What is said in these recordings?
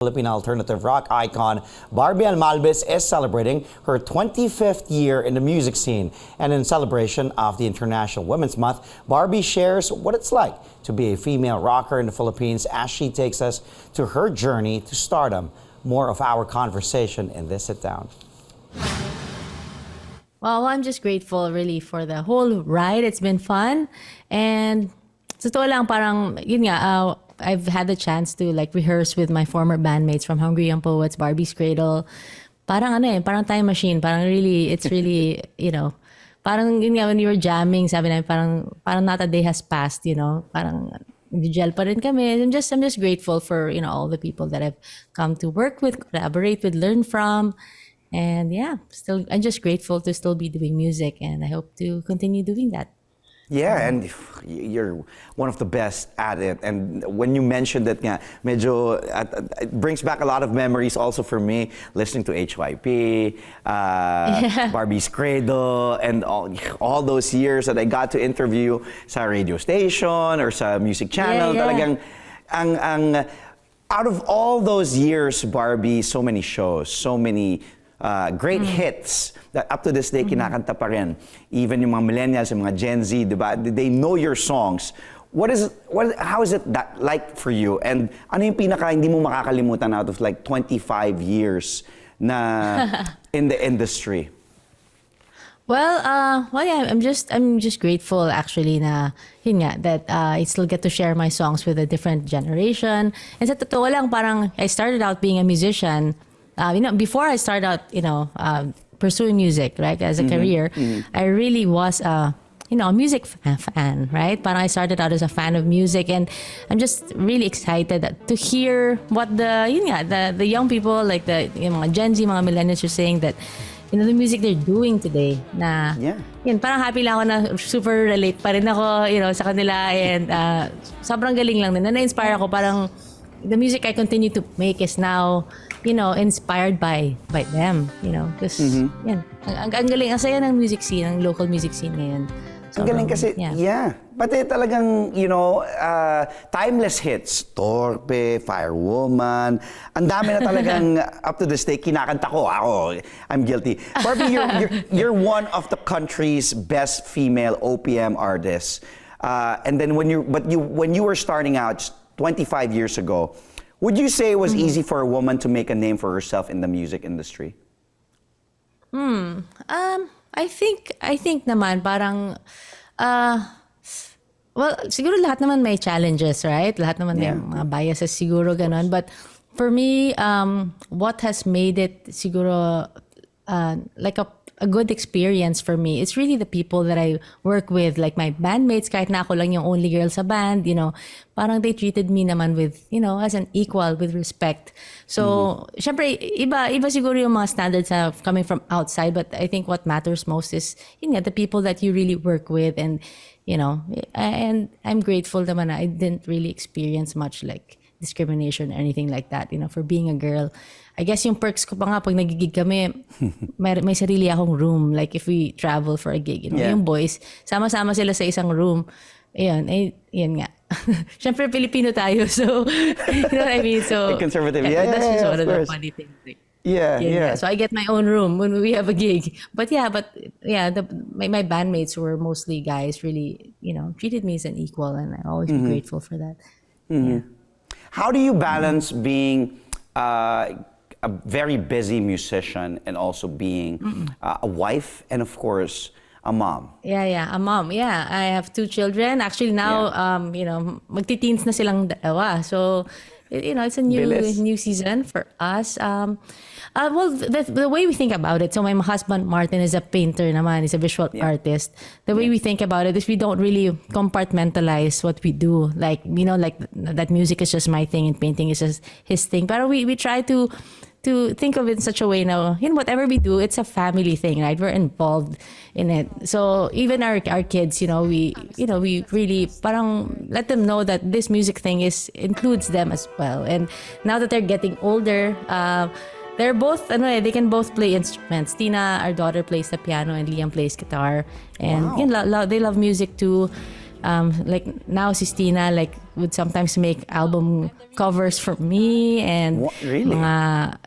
Filipina alternative rock icon Barbie Almalbis is celebrating her 25th year in the music scene. And in celebration of the International Women's Month, Barbie shares what it's like to be a female rocker in the Philippines as she takes us to her journey to stardom. More of our conversation in this sit-down. Well, I'm just grateful really for the whole ride. It's been fun. And sa totoo lang parang, yun nga, I've had the chance to like rehearse with my former bandmates from Hungry Young Poets, Barbie's Cradle. Parang parang time machine. Parang really, it's really, parang yun nga, when we were jamming, sabi namin parang not a day has passed, parang gel pa rin kami. I'm just grateful for, all the people that I've come to work with, collaborate with, learn from. And yeah, I'm just grateful to still be doing music, and I hope to continue doing that. Yeah, and you're one of the best at it. And when you mentioned it, medyo, it brings back a lot of memories also for me, listening to HYP, Barbie's Cradle, and all those years that I got to interview sa radio station or sa music channel. Yeah. Talagang, out of all those years, Barbie, so many shows, so many great hits that up to this day kinakanta pa rin. Even yung mga millennials, yung mga Gen Z, diba? They know your songs. How is it that like for you? And ano yung pinaka hindi mo makakalimutan out of like 25 years na in the industry? Well, yeah, I'm just grateful actually na yun nga, that I still get to share my songs with a different generation. And sa totoo lang, parang I started out being a musician. Before I started out, pursuing music, right, as a career, I really was a music fan, right? Parang I started out as a fan of music, and I'm just really excited to hear what the young people, like the mga Gen Z, mga millennials are saying that, the music they're doing today. Na, parang happy lang ako na super relate pa rin ako, sa kanila, and sobrang galing lang din. Na-inspire ako, parang the music I continue to make is now, inspired by them, because yan, ang galing, ang saya ng music scene, ang local music scene ngayon. So, ang galing kasi, pati talagang, timeless hits, Torpe, Firewoman, ang dami na talagang up to this day, kinakanta ko, I'm guilty. Barbie, you're one of the country's best female OPM artists. And then when you were starting out 25 years ago, would you say it was easy for a woman to make a name for herself in the music industry? I think naman parang well, siguro lahat naman may challenges, right? Lahat naman may mga biases siguro ganon. But for me, what has made it siguro like a good experience for me, it's really the people that I work with, like my bandmates, kahit na ako lang yung only girl sa band, parang they treated me naman with, as an equal, with respect. So, syempre, iba siguro yung mga standards coming from outside, but I think what matters most is, the people that you really work with, and, and I'm grateful naman na I didn't really experience much like discrimination or anything like that, for being a girl. I guess yung perks ko pa nga pag nagigig kami, may sarili akong room. Like if we travel for a gig, yung boys, sama-sama sila sa isang room. Ayun nga. Siyempre, Filipino tayo, so, you know what I mean? So, conservative, that's just one of the course. funny things. Yeah. So I get my own room when we have a gig. But my bandmates who were mostly guys really, treated me as an equal, and I always be grateful for that. Yeah. How do you balance being a very busy musician and also being a wife and, of course, a mom? Yeah, a mom. Yeah, I have 2 children. Actually, now, magti-teens na silang dalawa. So, it's a new season for us. Well, the way we think about it, so my husband Martin is a painter naman, he's a visual artist. The way we think about it is we don't really compartmentalize what we do. Like, like that music is just my thing and painting is just his thing. But we try to think of it in such a way now, whatever we do, it's a family thing, right? We're involved in it. So even our kids, we really parang let them know that this music thing includes them as well. And now that they're getting older, they're both, they can both play instruments. Tina, our daughter, plays the piano, and Liam plays guitar. And they love music too. like now Sistina like would sometimes make album covers for me and What, really?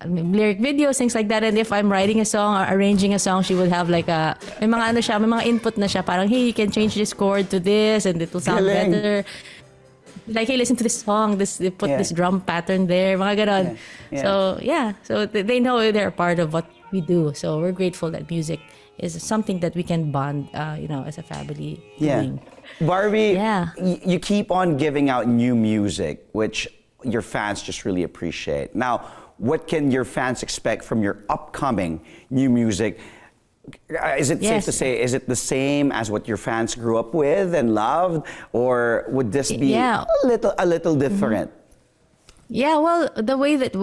lyric videos, things like that. And if I'm writing a song or arranging a song, she would have like may mga ano siya, may mga input na siya, parang hey, you can change this chord to this and it will sound Galing. better. Like, hey, listen to this song, they put this drum pattern there, mga ganon. So they know they're part of what we do. So we're grateful that music is something that we can bond, as a family. Doing. Barbie, you keep on giving out new music, which your fans just really appreciate. Now, what can your fans expect from your upcoming new music? Is it safe to say, is it the same as what your fans grew up with and loved? Or would this be a little different? Yeah, well, the way that,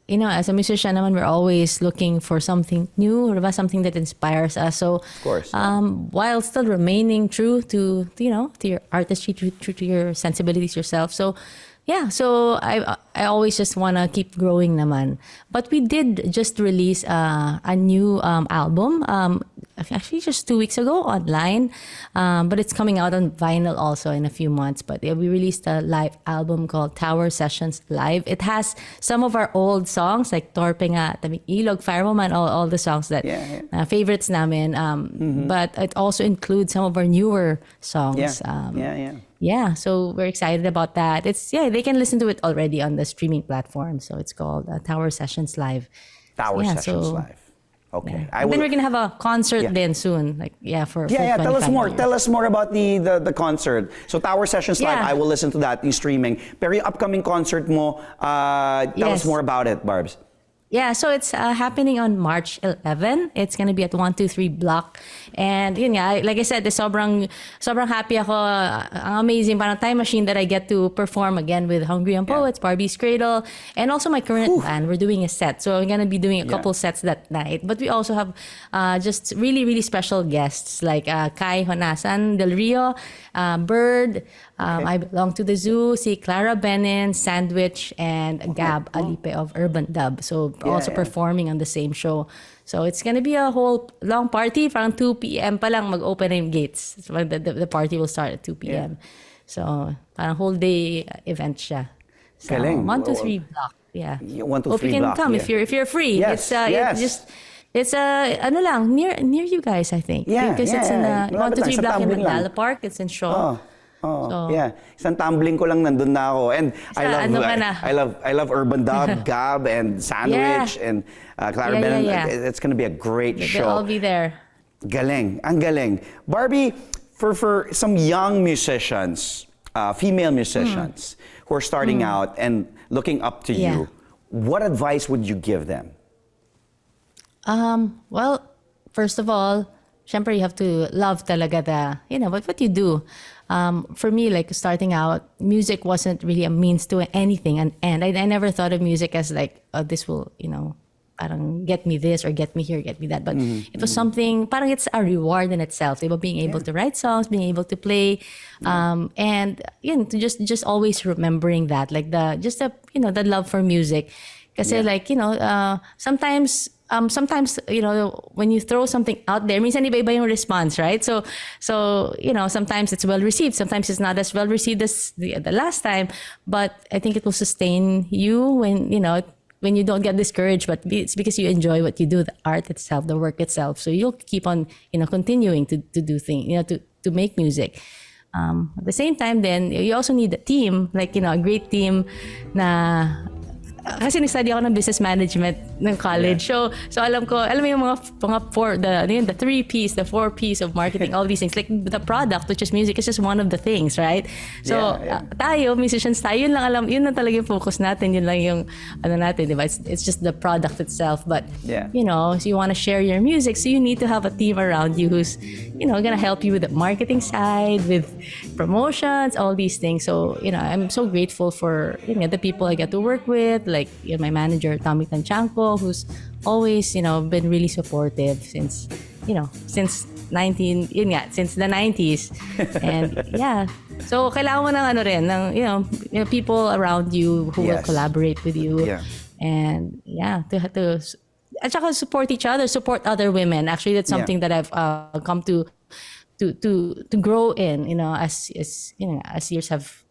as a musician naman, we're always looking for something new, or something that inspires us. So, of course, while still remaining true to your artistry, true to your sensibilities yourself. So, so I always just want to keep growing naman. But we did just release a new album, actually just 2 weeks ago online. But it's coming out on vinyl also in a few months. But we released a live album called Tower Sessions Live. It has some of our old songs like Torpe nga, Tabing Ilog, Firewoman, all the songs that favorites namin. But it also includes some of our newer songs. Yeah, so we're excited about that. They can listen to it already on the streaming platform. So it's called Tower Sessions Live. Tower Sessions Live. Okay. Then we're gonna have a concert then soon. For tell us more. years. Tell us more about the concert. So Tower Sessions Live, I will listen to that in streaming. Pero yung upcoming concert mo, tell us more about it, Barbs. Yeah, so it's happening on March 11. It's gonna be at 123 Block. And yun nga, like I said, sobrang happy ako. Ang amazing, parang time machine that I get to perform again with Hungry Young Poets, Barbie's Cradle, and also my current band. We're doing a set. So I'm gonna be doing a couple sets that night. But we also have just really, really special guests like Kai Honasan Del Rio, Bird, I Belong to the Zoo, si Clara Benin, Sandwich, and Gab Alipe of Urban Dub. So also performing on the same show. So it's gonna be a whole long party. From 2 p.m. pa lang mag-open na yung gates. So the party will start at 2 p.m. So parang whole day event siya. So, Galing. 123 Block. Yeah. 123 Hope you can Block, come if you're free. Yes, It's ano lang near you guys, I think. Because it's in the 123 Block in Mandala Park. It's in Shaw. Isang tumbling ko lang nandun na ako. And I love Urban Dub, Gab, and Sandwich, and Clara Benin. It's gonna be a great show. They'll all be there. Galing. Ang galing. Barbie, for some young musicians, female musicians who are starting out and looking up to you, what advice would you give them? Well, first of all, syempre you have to love talaga what you do. For me, like starting out, music wasn't really a means to anything, and I never thought of music as like, this will, parang get me this or get me here, get me that. But it was something, parang it's a reward in itself. Diba? Being able to write songs, being able to play, and to just always remembering that, like the love for music. Kasi sometimes when you throw something out there, minsan iba-iba yung response, right? So sometimes it's well received, sometimes it's not as well received as the last time, but I think it will sustain you when you don't get discouraged, but it's because you enjoy what you do, the art itself, the work itself. So you'll keep on continuing to do things, to make music. At the same time, then you also need a team, like a great team na. Kasi nag-study ako ng business management ng college. So alam mo yung the 3Ps, the 4Ps of marketing, all these things. Like the product, which is music, is just one of the things, right? So tayo, musicians tayo, yun lang talaga yung focus natin, yun lang yung natin, diba? It's just the product itself. But, so you want to share your music, so you need to have a team around you who's, gonna help you with the marketing side, with promotions, all these things. So, I'm so grateful for, the people I get to work with, like my manager Tommy Tanchanco, who's always been really supportive since since the 90s. And so kailangan mo ng people around you who will collaborate with you, and to at saka support each other, support other women. Actually, that's something that I've come to to grow in, as as years have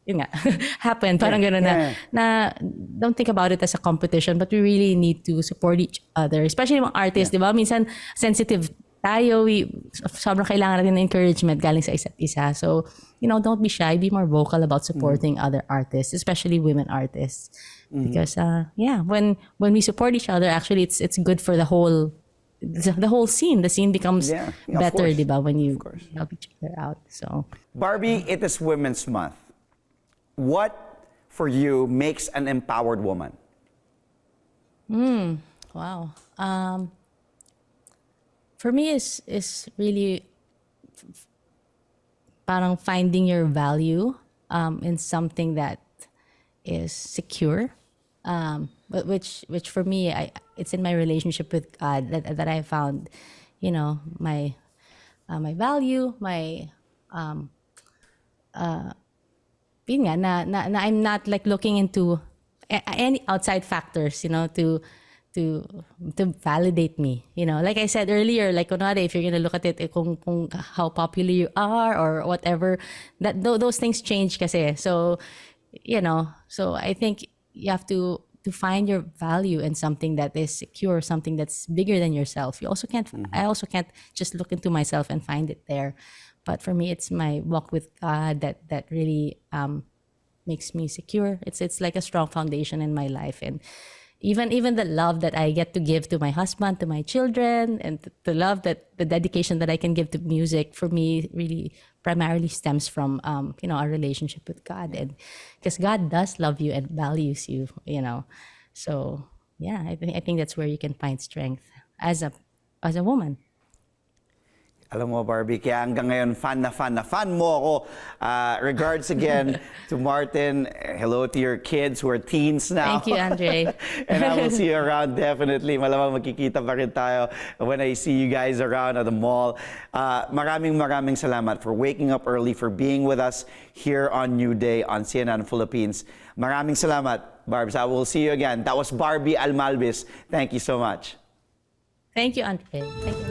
happened, parang ganun na don't think about it as a competition, but we really need to support each other, especially mga artists, di ba? Minsan sensitive tayo, sobrang kailangan natin ng encouragement galing sa isa't isa. So, don't be shy, be more vocal about supporting other artists, especially women artists. Because when we support each other, actually it's good for the whole scene. The scene becomes better, di ba, when you help each other out. So, Barbie, it is Women's Month. What for you makes an empowered woman? Wow. For me is really parang finding your value in something that is secure. But which for me, it's in my relationship with God that I found, my value, my yun nga, na I'm not like looking into any outside factors, to validate me. Like I said earlier, like kunwari, if you're gonna look at it, kung how popular you are or whatever, that those things change kasi. So, so I think you have to find your value in something that is secure, something that's bigger than yourself. I also can't just look into myself and find it there. But for me, it's my walk with God that really makes me secure. It's like a strong foundation in my life, and even the love that I get to give to my husband, to my children, and the dedication that I can give to music, for me really primarily stems from our relationship with God, and because God does love you and values you, So I think that's where you can find strength as a woman. Alam mo, Barbie, kaya hanggang ngayon fan mo ako. Regards again to Martin. Hello to your kids who are teens now. Thank you, Andre. And I will see you around definitely. Malamang magkikita pa rin tayo when I see you guys around at the mall. Maraming salamat for waking up early, for being with us here on New Day on CNN Philippines. Maraming salamat, Barbs. I will see you again. That was Barbie Almalbis. Thank you so much. Thank you, Andre. Thank you.